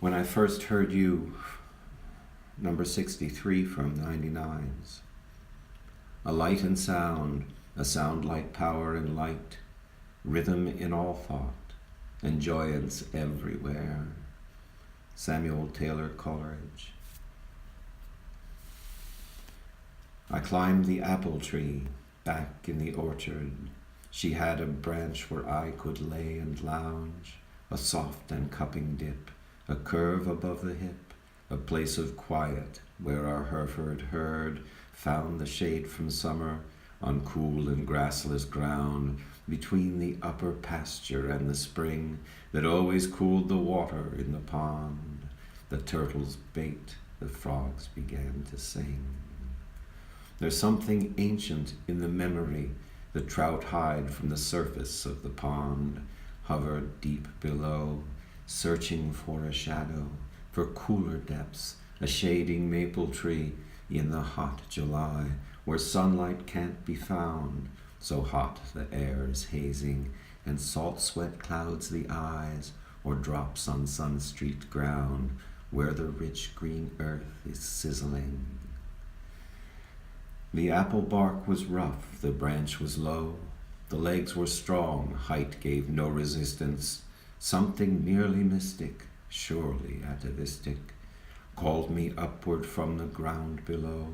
When I first heard you, number 63 from 99's. A light and sound, a sound like power and light, rhythm in all thought, and joyance everywhere. Samuel Taylor Coleridge. I climbed the apple tree back in the orchard. She had a branch where I could lay and lounge, a soft and cupping dip, a curve above the hip, a place of quiet where our Hereford herd found the shade from summer on cool and grassless ground between the upper pasture and the spring that always cooled the water in the pond. The turtles baked, the frogs began to sing. There's something ancient in the memory the trout hide from the surface of the pond, hover deep below, searching for a shadow, for cooler depths, a shading maple tree in the hot July, where sunlight can't be found, so hot the air is hazing, and salt sweat clouds the eyes, or drops on sun-streaked ground, where the rich green earth is sizzling. The apple bark was rough, the branch was low, the legs were strong, height gave no resistance. Something nearly mystic, surely atavistic, called me upward from the ground below.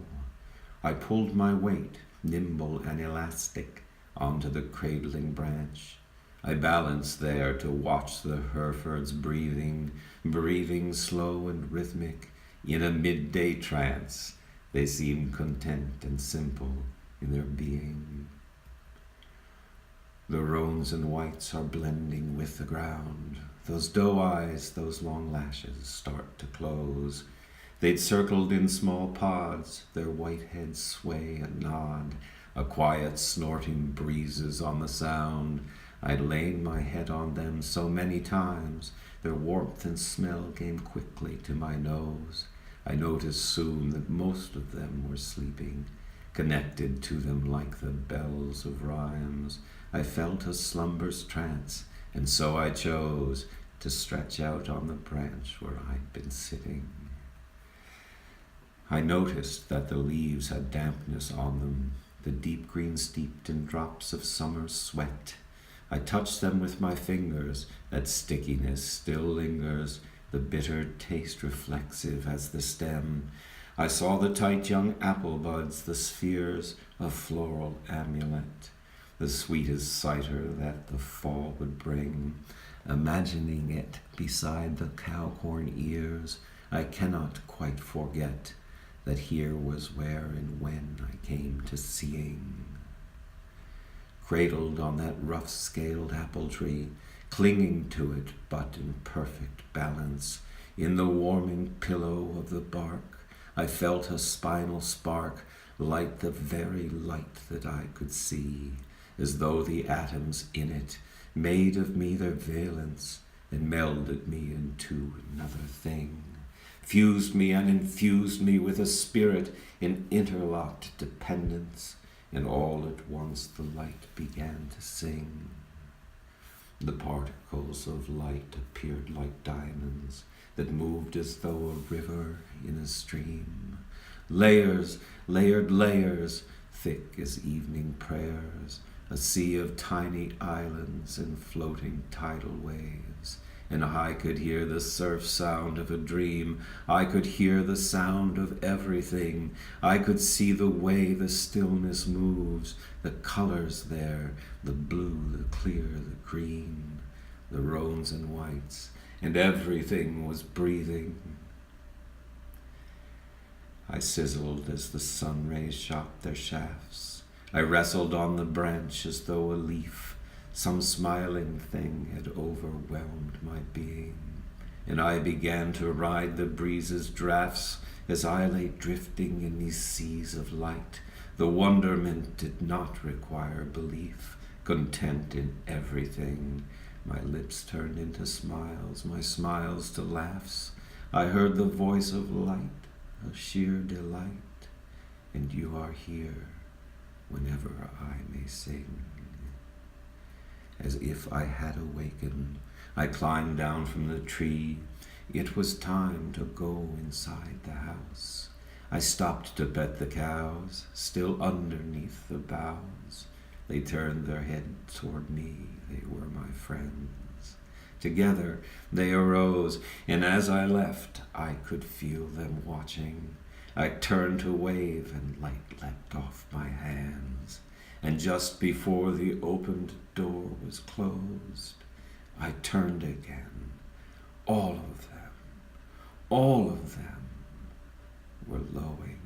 I pulled my weight, nimble and elastic, onto the cradling branch. I balanced there to watch the Herefords breathing slow and rhythmic, in a midday trance. They seemed content and simple in their being. The roans and whites are blending with the ground. Those doe eyes, those long lashes start to close. They'd circled in small pods, their white heads sway and nod. A quiet snorting breezes on the sound. I'd lain my head on them so many times, their warmth and smell came quickly to my nose. I noticed soon that most of them were sleeping, connected to them like the bells of rhymes. I felt a slumber's trance, and so I chose to stretch out on the branch where I'd been sitting. I noticed that the leaves had dampness on them, the deep green steeped in drops of summer sweat. I touched them with my fingers, that stickiness still lingers, the bitter taste reflexive as the stem. I saw the tight young apple buds, the spheres of floral amulet, the sweetest cider that the fall would bring. Imagining it beside the cow-corn ears, I cannot quite forget that here was where and when I came to seeing. Cradled on that rough-scaled apple tree, clinging to it but in perfect balance, in the warming pillow of the bark, I felt a spinal spark light the very light that I could see, as though the atoms in it made of me their valence and melded me into another thing, fused me and infused me with a spirit in interlocked dependence, and all at once the light began to sing. The particles of light appeared like diamonds that moved as though a river in a stream. Layers, layered layers, thick as evening prayers, a sea of tiny islands and floating tidal waves. And I could hear the surf sound of a dream. I could hear the sound of everything. I could see the way the stillness moves, the colors there, the blue, the clear, the green, the roans and whites, and everything was breathing. I sizzled as the sun rays shot their shafts. I wrestled on the branch as though a leaf. Some smiling thing had overwhelmed my being, and I began to ride the breeze's drafts as I lay drifting in these seas of light. The wonderment did not require belief, content in everything. My lips turned into smiles, my smiles to laughs. I heard the voice of light, of sheer delight, and you are here whenever I may sing. As if I had awakened, I climbed down from the tree It was time to go inside the house. I stopped to pet the cows, still underneath the boughs. They turned their heads toward me, they were my friends. Together they arose, and as I left, I could feel them watching. I turned to wave, and light leapt off my hands. And just before the opened door was closed, I turned again. All of them were lowing.